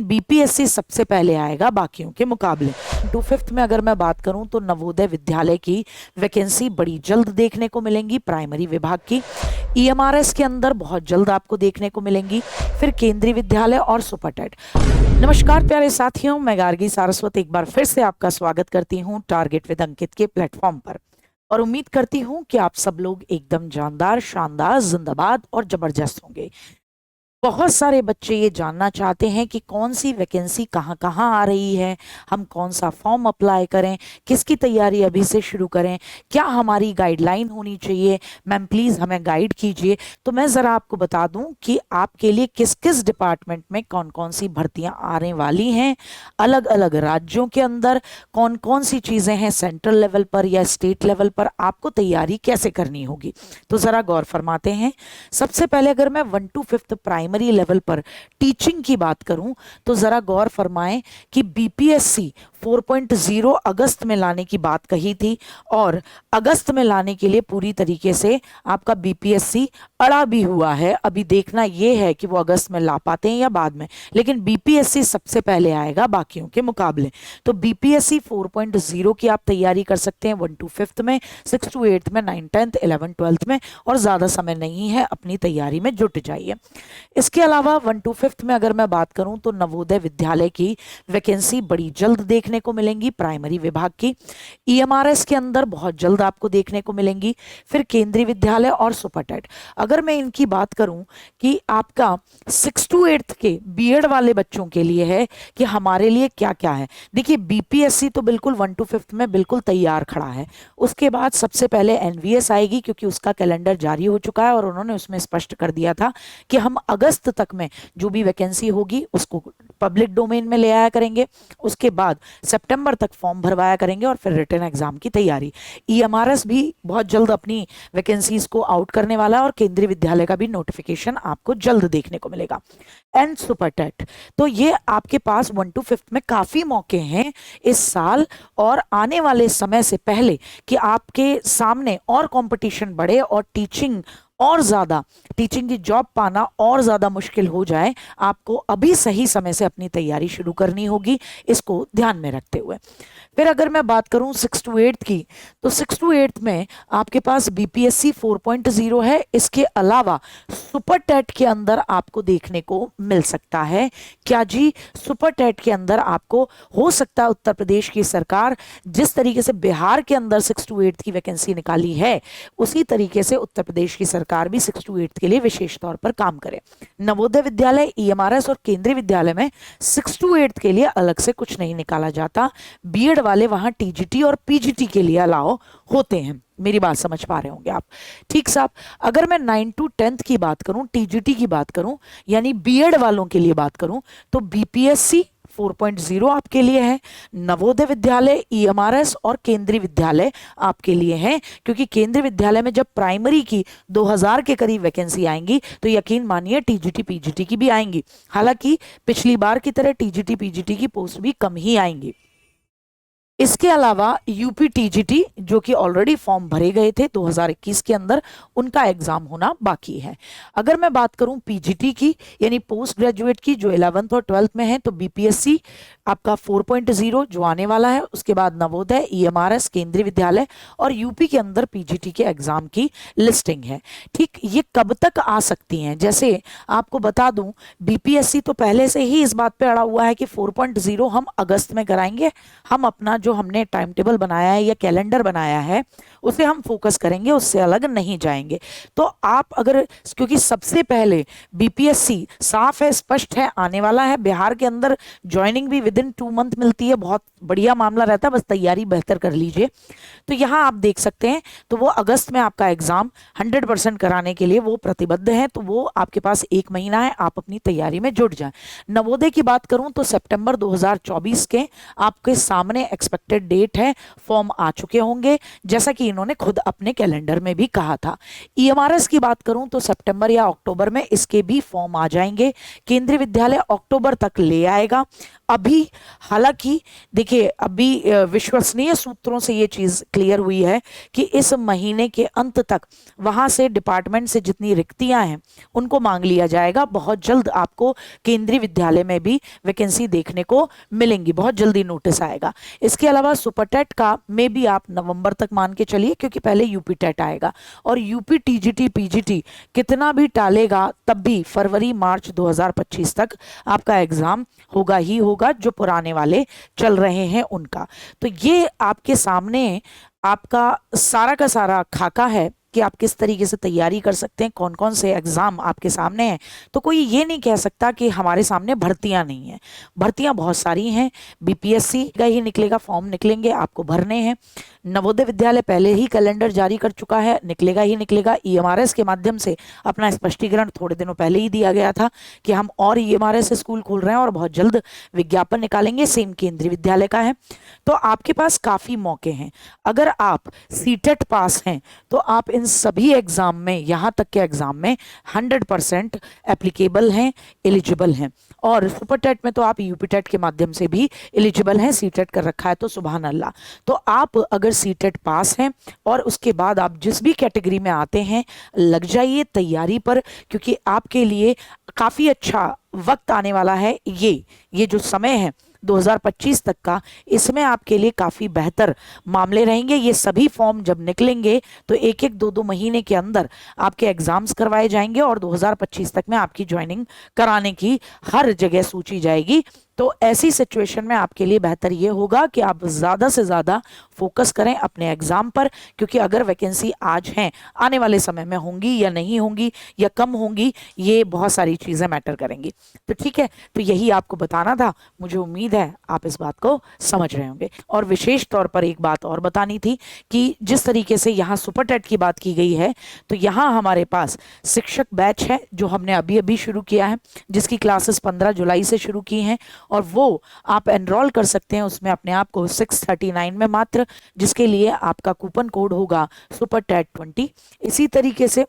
BPSC सबसे पहले आएगा बाकियों के मुकाबले। 5th में अगर मैं बात करूं तो नवोदय विद्यालय की वैकेंसी बड़ी जल्द देखने को मिलेंगी प्राइमरी विभाग की। ईएमआरएस के अंदर बहुत जल्द आपको देखने को मिलेंगी। फिर केंद्रीय विद्यालय और सुपरटेट। नमस्कार प्यारे साथियों, मैं गार्गी सारस्वत एक बार फिर से आपका स्वागत करती हूं टारगेट विद अंकित के प्लेटफॉर्म पर और उम्मीद करती हूं कि आप सब लोग एकदम जानदार, शानदार, जिंदाबाद और जबरदस्त होंगे। बहुत सारे बच्चे ये जानना चाहते हैं कि कौन सी वैकेंसी कहाँ कहाँ आ रही है, हम कौन सा फॉर्म अप्लाई करें, किसकी तैयारी अभी से शुरू करें, क्या हमारी गाइडलाइन होनी चाहिए। मैम प्लीज़ हमें गाइड कीजिए। तो मैं ज़रा आपको बता दूं कि आपके लिए किस किस डिपार्टमेंट में कौन कौन सी भर्तियां आने वाली हैं, अलग अलग राज्यों के अंदर कौन कौन सी चीज़ें हैं, सेंट्रल लेवल पर या स्टेट लेवल पर आपको तैयारी कैसे करनी होगी। तो ज़रा गौर फरमाते हैं। सबसे पहले अगर मैं 1 to 5th प्राइमरी लेवल पर टीचिंग की बात करूं तो जरा गौर फरमाएं कि बीपीएससी 4.0 अगस्त में लाने की बात कही थी और अगस्त में लाने के लिए पूरी तरीके से आपका बीपीएससी अड़ा भी हुआ है। अभी देखना यह है कि वो अगस्त में ला पाते हैं या बाद में, लेकिन बीपीएससी सबसे पहले आएगा बाकियों के मुकाबले। तो बीपीएससी 4.0 की आप तैयारी कर सकते हैं 1 to 5th में, 6 to 8th में, 9, 10th, 11, 12th में, और ज़्यादा समय नहीं है, अपनी तैयारी में जुट जाइए। इसके अलावा 1 to 5th में अगर मैं बात करूं तो नवोदय विद्यालय की वैकेंसी बड़ी जल्द देखने को मिलेंगी प्राइमरी विभाग की। ईएमआरएस के अंदर बहुत जल्द आपको देखने को मिलेंगी। फिर केंद्रीय विद्यालय और सुपरटेट। अगर मैं इनकी बात करूं कि आपका 6 to 8th के बीएड वाले बच्चों के लिए है कि हमारे लिए क्या क्या है। देखिए बीपीएससी तो बिल्कुल 1 to 5th में बिल्कुल तैयार खड़ा है। उसके बाद सबसे पहले एनवीएस आएगी क्योंकि उसका कैलेंडर जारी हो चुका है और उन्होंने उसमें स्पष्ट कर दिया था कि हम अगस्त तक में जो भी वैकेंसी होगी उसको पब्लिक डोमेन में ले आया करेंगे। उसके बाद सितंबर तक फॉर्म भरवाया करेंगे और फिर रिटन एग्जाम की तैयारी। ईएमआरएस भी बहुत जल्द अपनी वैकेंसीज को आउट करने वाला है और केंद्रीय विद्यालय का भी नोटिफिकेशन आपको जल्द देखने को मिलेगा। एंड सुपरटेट, तो ये आपके पास 1 to 5th में काफी मौके हैं इस साल और आने वाले समय से पहले कि आपके सामने और कंपटीशन बढ़े और टीचिंग की जॉब पाना और ज्यादा मुश्किल हो जाए। आपको अभी सही समय से अपनी तैयारी शुरू करनी होगी, इसको ध्यान में रखते हुए। फिर अगर मैं बात करूं 6 to 8th की, तो 6 to 8th में आपके पास बीपीएससी 4.0 है। इसके अलावा सुपर टेट के अंदर आपको देखने को मिल सकता है। क्या जी? सुपर टेट के अंदर आपको हो सकता है उत्तर प्रदेश की सरकार जिस तरीके से बिहार के अंदर 6 to 8th की वैकेंसी निकाली है, उसी तरीके से उत्तर प्रदेश की सरकार भी 6 to 8th के लिए विशेष तौर पर काम करे। नवोदय विद्यालय, ईएमआरएस और केंद्रीय विद्यालय में 6 to 8th के लिए अलग से कुछ नहीं निकाला जाता। बीएड वाले वहां टीजीटी और पीजीटी के लिए अलाउ होते हैं। मेरी बात समझ पा रहे होंगे आप? ठीक साहब। अगर मैं 9 to 10th की बात करूं, टीजीटी की बात करूं, यानी बीएड वालों के लिए बात करूं, तो बीपीएससी 4.0 आपके लिए है। नवोदय विद्यालय, ईएमआरएस और केंद्रीय विद्यालय आपके लिए हैं, क्योंकि केंद्रीय विद्यालय में जब प्राइमरी की 2000 के करीब वैकेंसी आएंगी तो यकीन मानिए टीजीटी पीजीटी की भी आएंगी। हालांकि पिछली बार की तरह टीजीटी पीजीटी की पोस्ट भी कम ही आएंगी। इसके अलावा यूपी टीजीटी जो कि ऑलरेडी फॉर्म भरे गए थे 2021 के अंदर, उनका एग्जाम होना बाकी है। अगर मैं बात करूं पीजीटी की यानी पोस्ट ग्रेजुएट की जो 11th और 12th में है, तो बीपीएससी आपका 4.0 जो आने वाला है। उसके बाद नवोदय, ईएमआरएस, केंद्रीय विद्यालय और यूपी के अंदर पीजीटी के एग्जाम की लिस्टिंग है। ठीक, ये कब तक आ सकती हैं? जैसे आपको बता दूं, बीपीएससी तो पहले से ही इस बात पे अड़ा हुआ है कि 4.0 हम अगस्त में कराएंगे। हम अपना जो हमने टाइम टेबल बनाया है या कैलेंडर बनाया है उसे हम फोकस करेंगे, उससे अलग नहीं जाएंगे। तो आप अगर, क्योंकि सबसे पहले बीपीएससी साफ है, स्पष्ट है, आने वाला है। बिहार के अंदर ज्वाइनिंग भी विदिन 2 मंथ मिलती है, बहुत बढ़िया मामला रहता है, बस तैयारी बेहतर कर लीजिए। तो यहाँ आप देख सकते हैं, तो वो अगस्त में आपका एग्जाम 100% कराने के लिए वो प्रतिबद्ध है। तो वो आपके पास 1 महीना है, आप अपनी तैयारी में जुट जाएं। नवोदय की बात करूं तो सितंबर 2024 के आपके सामने एक्सपेक्टेड डेट है, फॉर्म आ चुके होंगे जैसा कि इन्होंने खुद अपने कैलेंडर में भी कहा था। ईएमआरएस की बात करूं तो सितंबर या अक्टूबर में इसके भी फॉर्म आ जाएंगे। केंद्रीय विद्यालय अक्टूबर तक ले आएगा अभी हालांकि देखिए, अभी विश्वसनीय सूत्रों से ये चीज क्लियर हुई है कि इस महीने के अंत तक वहां से डिपार्टमेंट से जितनी रिक्तियां हैं उनको मांग लिया जाएगा। बहुत जल्द आपको केंद्रीय विद्यालय में भी वैकेंसी देखने को मिलेंगी, बहुत जल्दी नोटिस आएगा। इसके अलावा सुपर टेट का में भी आप नवंबर तक मान के चलिए, क्योंकि पहले यूपी टेट आएगा, और यूपी टीजीटी पीजीटी कितना भी टालेगा तब भी फरवरी मार्च 2025 तक आपका एग्जाम होगा ही होगा, जो पुराने वाले चल रहे हैं उनका। तो ये आपके सामने आपका सारा का सारा खाका है कि आप किस तरीके से तैयारी कर सकते हैं, कौन कौन से एग्जाम आपके सामने हैं। तो कोई ये नहीं कह सकता कि हमारे सामने भर्तियां नहीं है, भर्तियां बहुत सारी हैं। बीपीएससी का ही निकलेगा, फॉर्म निकलेंगे, आपको भरने हैं। नवोदय विद्यालय पहले ही कैलेंडर जारी कर चुका है, निकलेगा ही निकलेगा। ईएमआरएस के माध्यम से अपना स्पष्टीकरण थोड़े दिनों पहले ही दिया गया था कि हम और ईएमआरएस स्कूल खोल रहे हैं और बहुत जल्द विज्ञापन निकालेंगे, सेम केंद्रीय विद्यालय का है। तो आपके पास काफी मौके हैं। अगर आप सीटेट पास हैं तो आप इन सभी एग्जाम में, यहां तक के एग्जाम में 100% एप्लीकेबल हैं, एलिजिबल हैं। और सुपर टेट में तो आप यूपी टेट के माध्यम से भी एलिजिबल हैं, सीटेट कर रखा है तो सुभान अल्लाह। तो आप अगर सीटेट पास हैं और उसके बाद आप जिस भी कैटेगरी में आते हैं, लग जाइए तैयारी पर, क्योंकि आपके लिए काफी अच्छा वक्त आने वाला है। ये जो समय है 2025 तक का, इसमें आपके लिए काफी बेहतर मामले रहेंगे। ये सभी फॉर्म जब निकलेंगे तो एक एक दो दो महीने के अंदर आपके एग्जाम्स करवाए जाएंगे और 2025 तक में आपकी ज्वाइनिंग कराने की हर जगह सूची जाएगी। तो ऐसी सिचुएशन में आपके लिए बेहतर ये होगा कि आप ज़्यादा से ज़्यादा फोकस करें अपने एग्जाम पर, क्योंकि अगर वैकेंसी आज हैं, आने वाले समय में होंगी या नहीं होंगी या कम होंगी, ये बहुत सारी चीज़ें मैटर करेंगी। तो ठीक है, तो यही आपको बताना था। मुझे उम्मीद है आप इस बात को समझ रहे होंगे। और विशेष तौर पर एक बात और बतानी थी कि जिस तरीके से यहाँ सुपर टेट की बात की गई है, तो यहाँ हमारे पास शिक्षक बैच है जो हमने अभी अभी शुरू किया है, जिसकी क्लासेस 15 जुलाई से शुरू की हैं, और वो आप एनरोल कर सकते हैं उसमें अपने आप को 639 में मात्र, जिसके लिए आपका कूपन कोड होगा सुपर टेट 20। इसी तरीके से,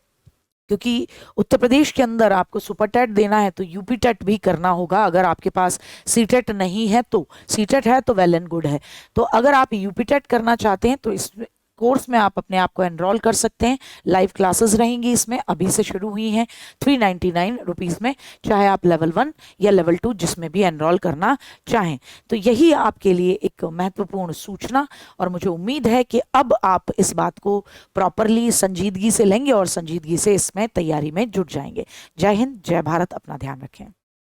क्योंकि उत्तर प्रदेश के अंदर आपको सुपर टेट देना है तो यूपी टेट भी करना होगा। अगर आपके पास सीटेट नहीं है तो, सीटेट है तो वेल एंड गुड है। तो अगर आप यूपी टेट करना चाहते हैं तो इस कोर्स में आप अपने आप को एनरोल कर सकते हैं। लाइव क्लासेस रहेंगी, इसमें अभी से शुरू हुई हैं 399 रुपीज़ में, चाहे आप लेवल 1 या लेवल 2 जिसमें भी एनरोल करना चाहें। तो यही आपके लिए एक महत्वपूर्ण सूचना, और मुझे उम्मीद है कि अब आप इस बात को प्रॉपरली संजीदगी से लेंगे और संजीदगी से इसमें तैयारी में जुट जाएंगे। जय हिंद, जय भारत, अपना ध्यान रखें।